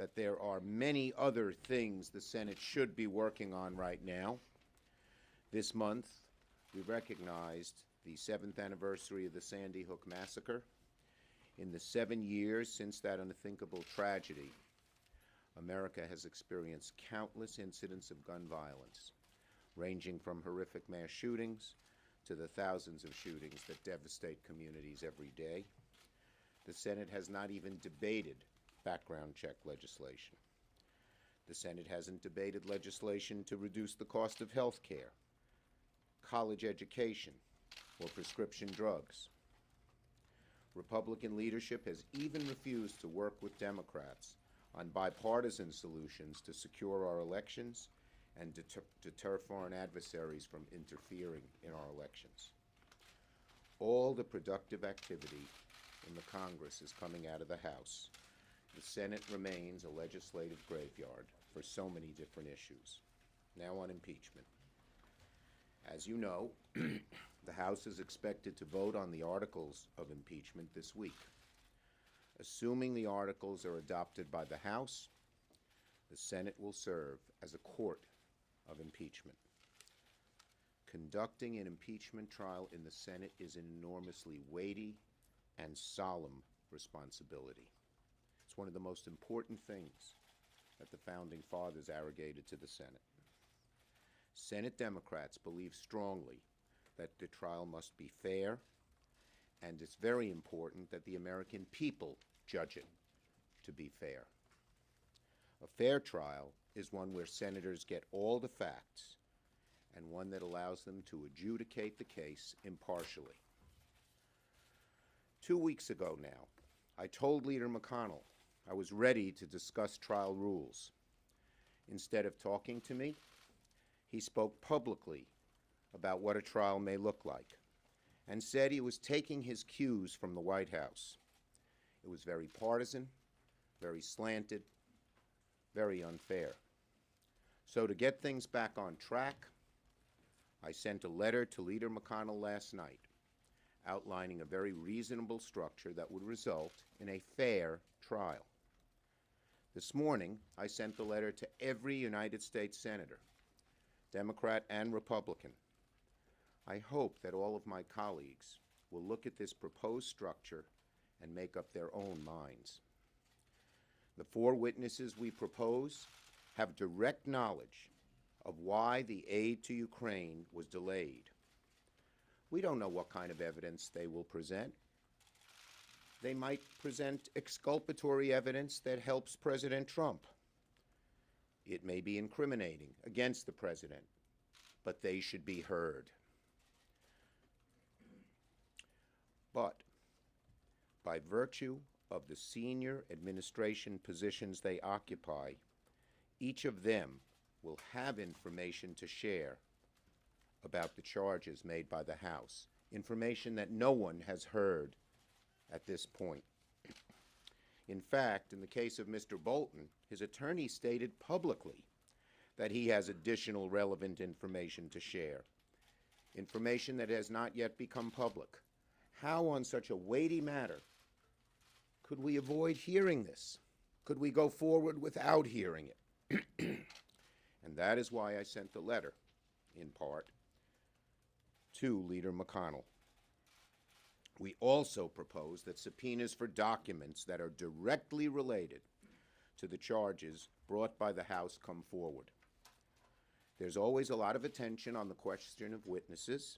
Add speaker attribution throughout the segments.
Speaker 1: that there are many other things the Senate should be working on right now. This month, we recognized the 7th anniversary of the Sandy Hook massacre. In the 7 years since that unthinkable tragedy, America has experienced countless incidents of gun violence, ranging from horrific mass shootings to the thousands of shootings that devastate communities every day. The Senate has not even debated background check legislation. The Senate hasn't debated legislation to reduce the cost of health care, college education, or prescription drugs. Republican leadership has even refused to work with Democrats on bipartisan solutions to secure our elections and deter foreign adversaries from interfering in our elections. All the productive activity in the Congress is coming out of the House. The Senate remains a legislative graveyard for so many different issues. Now on impeachment. As you know, the House is expected to vote on the articles of impeachment this week. Assuming the articles are adopted by the House, the Senate will serve as a court of impeachment. Conducting an impeachment trial in the Senate is an enormously weighty and solemn responsibility. It's one of the most important things that the Founding Fathers arrogated to the Senate. Senate Democrats believe strongly that the trial must be fair, and it's very important that the American people judge it to be fair. A fair trial is one where senators get all the facts and one that allows them to adjudicate the case impartially. 2 weeks ago now, I told Leader McConnell I was ready to discuss trial rules. Instead of talking to me, he spoke publicly about what a trial may look like and said he was taking his cues from the White House. It was very partisan, very slanted, very unfair. So to get things back on track, I sent a letter to Leader McConnell last night outlining a very reasonable structure that would result in a fair trial. This morning, I sent the letter to every United States senator, Democrat and Republican. I hope that all of my colleagues will look at this proposed structure and make up their own minds. The 4 witnesses we propose have direct knowledge of why the aid to Ukraine was delayed. We don't know what kind of evidence they will present. They might present exculpatory evidence that helps President Trump. It may be incriminating against the president, but they should be heard. But by virtue of the senior administration positions they occupy, each of them will have information to share about the charges made by the House, information that no one has heard at this point. In fact, in the case of Mr. Bolton, his attorney stated publicly that he has additional relevant information to share, information that has not yet become public. How, on such a weighty matter, could we avoid hearing this? Could we go forward without hearing it? And that is why I sent the letter, in part, to Leader McConnell. We also propose that subpoenas for documents that are directly related to the charges brought by the House come forward. There's always a lot of attention on the question of witnesses,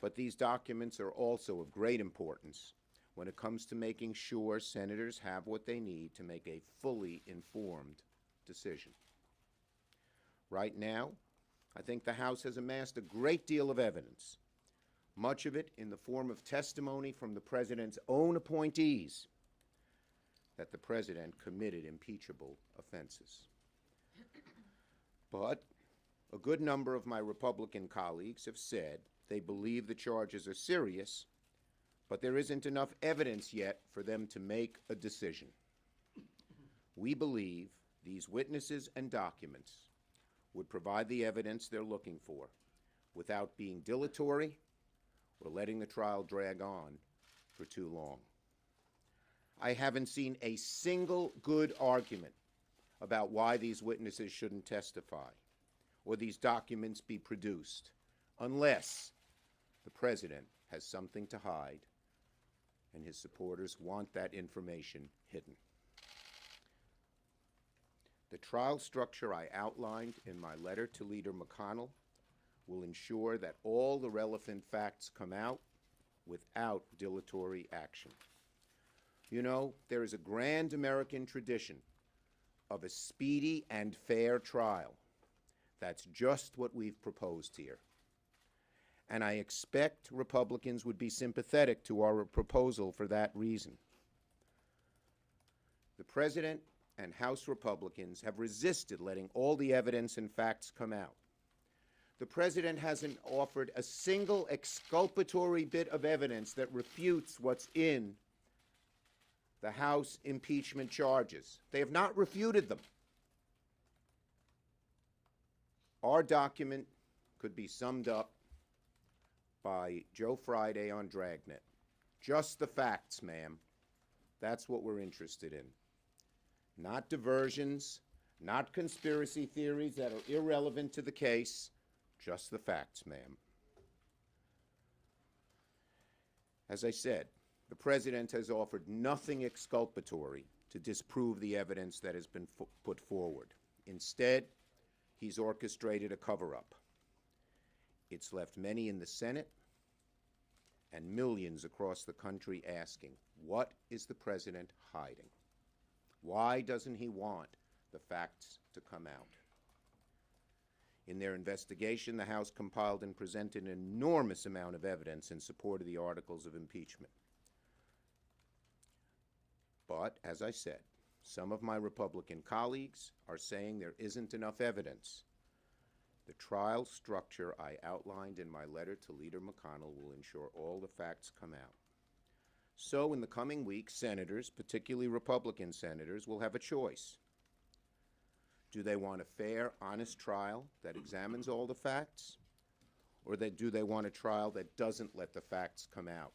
Speaker 1: but these documents are also of great importance when it comes to making sure senators have what they need to make a fully informed decision. Right now, I think the House has amassed a great deal of evidence, much of it in the form of testimony from the President's own appointees, that the President committed impeachable offenses. But a good number of my Republican colleagues have said they believe the charges are serious, but there isn't enough evidence yet for them to make a decision. We believe these witnesses and documents would provide the evidence they're looking for without being dilatory or letting the trial drag on for too long. I haven't seen a single good argument about why these witnesses shouldn't testify or these documents be produced unless the president has something to hide and his supporters want that information hidden. The trial structure I outlined in my letter to Leader McConnell will ensure that all the relevant facts come out without dilatory action. You know, there is a grand American tradition of a speedy and fair trial. That's just what we've proposed here. And I expect Republicans would be sympathetic to our proposal for that reason. The President and House Republicans have resisted letting all the evidence and facts come out. The President hasn't offered a single exculpatory bit of evidence that refutes what's in the House impeachment charges. They have not refuted them. Our document could be summed up by Joe Friday on Dragnet. Just the facts, ma'am. That's what we're interested in. Not diversions, not conspiracy theories that are irrelevant to the case. Just the facts, ma'am. As I said, the President has offered nothing exculpatory to disprove the evidence that has been put forward. Instead, he's orchestrated a cover-up. It's left many in the Senate and millions across the country asking, what is the President hiding? Why doesn't he want the facts to come out? In their investigation, the House compiled and presented an enormous amount of evidence in support of the articles of impeachment. But, as I said, some of my Republican colleagues are saying there isn't enough evidence. The trial structure I outlined in my letter to Leader McConnell will ensure all the facts come out. So, in the coming weeks, senators, particularly Republican senators, will have a choice. Do they want a fair, honest trial that examines all the facts? Or do they want a trial that doesn't let the facts come out?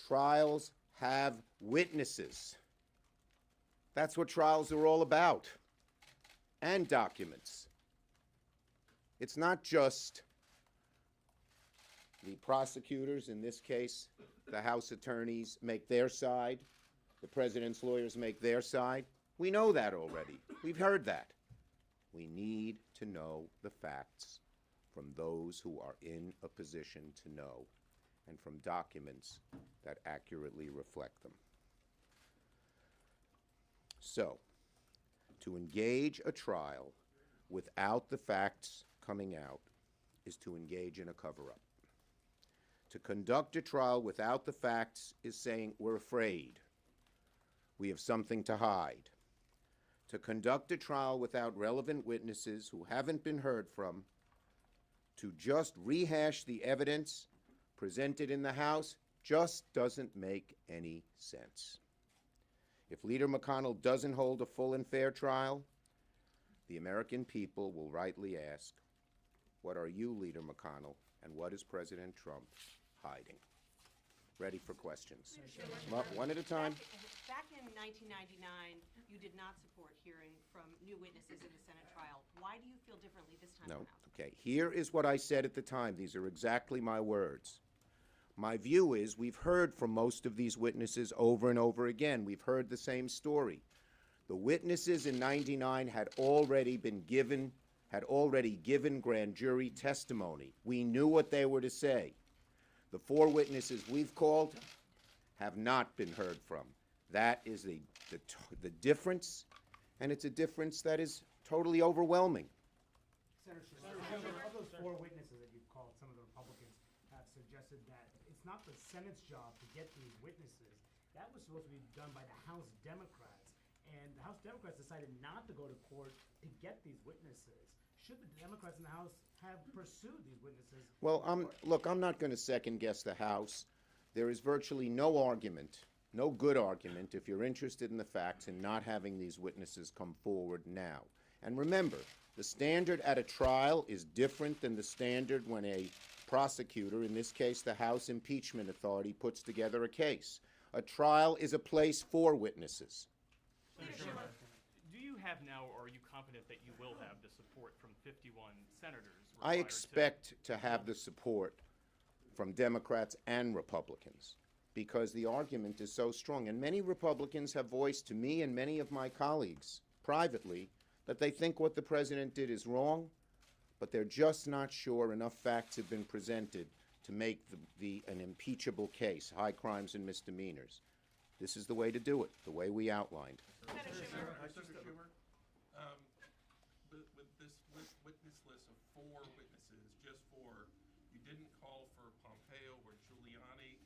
Speaker 1: Trials have witnesses. That's what trials are all about. And documents. It's not just the prosecutors, in this case, the House attorneys make their side, the President's lawyers make their side. We know that already. We've heard that. We need to know the facts from those who are in a position to know and from documents that accurately reflect them. So, to engage a trial without the facts coming out is to engage in a cover-up. To conduct a trial without the facts is saying we're afraid. We have something to hide. To conduct a trial without relevant witnesses who haven't been heard from, to just rehash the evidence presented in the House just doesn't make any sense. If Leader McConnell doesn't hold a full and fair trial, the American people will rightly ask, what are you, Leader McConnell, and what is President Trump hiding? Ready for questions. One at a time.
Speaker 2: Back in 1999, you did not support hearing from new witnesses in the Senate trial. Why do you feel differently this time around?
Speaker 1: Okay. Here is what I said at the time. These are exactly my words. My view is we've heard from most of these witnesses over and over again. We've heard the same story. The witnesses in '99 had already given grand jury testimony. We knew what they were to say. The 4 witnesses we've called have not been heard from. That is the difference, and it's a difference that is totally overwhelming.
Speaker 3: Senator Schumer, of those 4 witnesses that you've called, some of the Republicans have suggested that it's not the Senate's job to get these witnesses. That was supposed to be done by the House Democrats, and the House Democrats decided not to go to court to get these witnesses. Should the Democrats in the House have pursued these witnesses?
Speaker 1: Well, look, I'm not going to second-guess the House. There is virtually no argument, no good argument, if you're interested in the facts, in not having these witnesses come forward now. And remember, the standard at a trial is different than the standard when a prosecutor, in this case the House Impeachment Authority, puts together a case. A trial is a place for witnesses.
Speaker 3: Senator Schumer, do you
Speaker 4: have now, or are you confident that you will have the support from 51 senators?
Speaker 1: I
Speaker 4: required to-
Speaker 1: expect to have the support from Democrats and Republicans because the argument is so strong. And many Republicans have voiced to me and many of my colleagues privately that they think what the president did is wrong, but they're just not sure enough facts have been presented to make an impeachable case, high crimes and misdemeanors. This is the way to do it, the way we outlined.
Speaker 2: Senator Schumer.
Speaker 5: Senator Schumer, with this witness list of 4 witnesses, just 4, you didn't call for Pompeo or Giuliani.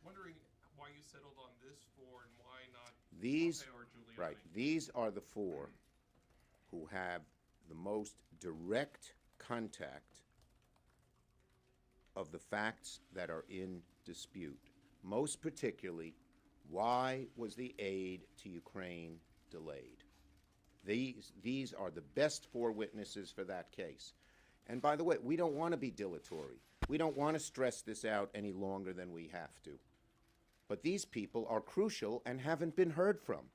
Speaker 5: Wondering why you settled on this 4 and why not Pompeo or Giuliani?
Speaker 1: Right, these are the 4 who have the most direct contact of the facts that are in dispute. Most particularly, why was the aid to Ukraine delayed? These are the best 4 witnesses for that case. And by the way, we don't want to be dilatory. We don't want to stress this out any longer than we have to. But these people are crucial and haven't been heard from.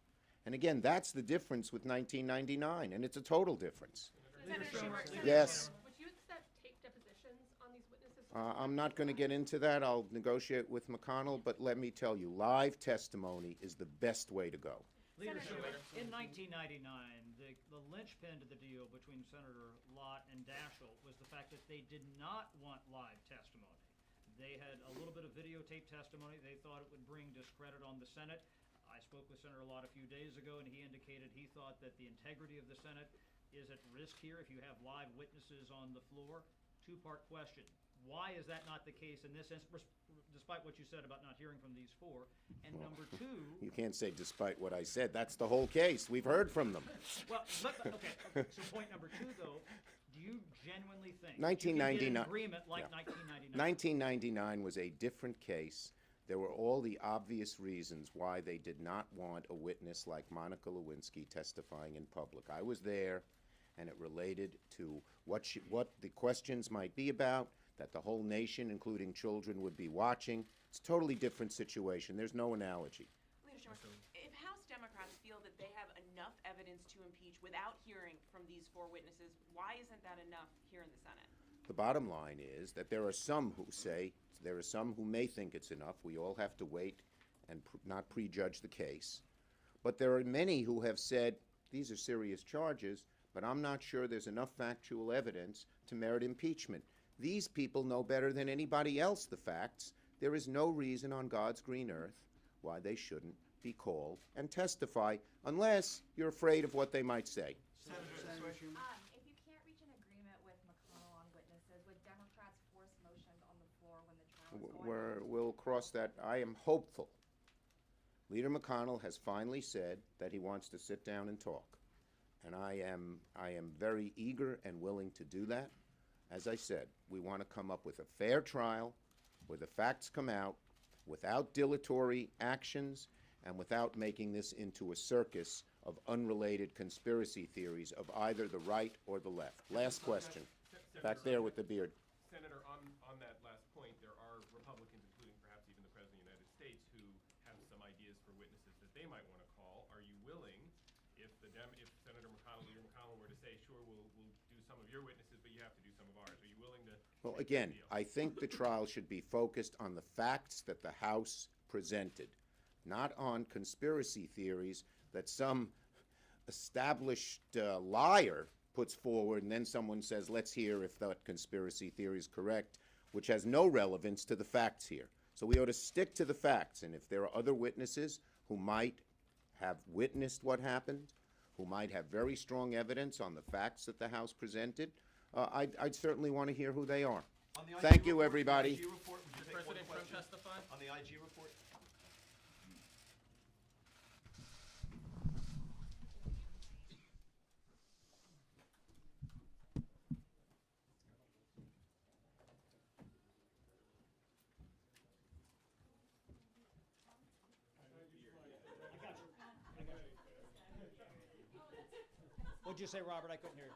Speaker 1: And again, that's the difference with 1999, and it's a total difference.
Speaker 2: Senator Schumer.
Speaker 1: Yes.
Speaker 6: Would you accept tape depositions on these witnesses?
Speaker 1: I'm not going to get into that. I'll negotiate with McConnell, but let me tell you, live testimony is the best way to go.
Speaker 7: Leader Schumer, in 1999, the linchpin to the deal between Senator Lott and Daschle was the fact that they did not want live testimony. They had a little bit of videotape testimony. They thought it would bring discredit on the Senate. I spoke with Senator Lott a few days ago, and he indicated he thought that the integrity of the Senate is at risk here if you have live witnesses on the floor. 2-part question. Why is that not the case in this instance, despite what you said about not hearing from these 4? And number 2...
Speaker 1: You can't say despite what I said. That's the whole case. We've heard from them.
Speaker 7: Well, okay. So point number 2, though, do you genuinely think
Speaker 1: 1999
Speaker 7: you can get an agreement like 1999?
Speaker 1: 1999 was a different case. There were all the obvious reasons why they did not want a witness like Monica Lewinsky testifying in public. I was there, and it related to what the questions might be about, that the whole nation, including children, would be watching. It's a totally different situation. There's no analogy.
Speaker 2: Leader Schumer, if House Democrats feel that they have enough evidence to impeach without hearing from these 4 witnesses, why isn't that enough here in the Senate?
Speaker 1: The bottom line is that there are some who may think it's enough. We all have to wait and not prejudge the case. But there are many who have said, these are serious charges, but I'm not sure there's enough factual evidence to merit impeachment. These people know better than anybody else the facts. There is no reason on God's green earth why they shouldn't be called and testify, unless you're afraid of what they might say.
Speaker 8: If you can't reach an agreement with McConnell on witnesses, would Democrats force motions on the floor when the trial is going on?
Speaker 1: We'll cross that. I am hopeful. Leader McConnell has finally said that he wants to sit down and talk. And I am very eager and willing to do that. As I said, we want to come up with a fair trial where the facts come out without dilatory actions and without making this into a circus of unrelated conspiracy theories of either the right or the left. Last question. Back there with the beard.
Speaker 5: Senator, on that last point, there are Republicans, including perhaps even the President of the United States, who have some ideas for witnesses that they might want to call. Are you willing, if Senator McConnell, Leader McConnell were to say, sure, we'll do some of your witnesses, but you have to do some of ours, are you willing to?
Speaker 1: Well, again, I think the trial should be focused on the facts that the House presented, not on conspiracy theories that some established liar puts forward, and then someone says, let's hear if that conspiracy theory is correct, which has no relevance to the facts here. So we ought to stick to the facts, and if there are other witnesses who might have witnessed what happened, who might have very strong evidence on the facts that the House presented, I'd certainly want to hear who they are. Thank you, everybody.
Speaker 5: President Trump testify?
Speaker 9: On the IG report?
Speaker 7: What'd you say, Robert? I couldn't hear you.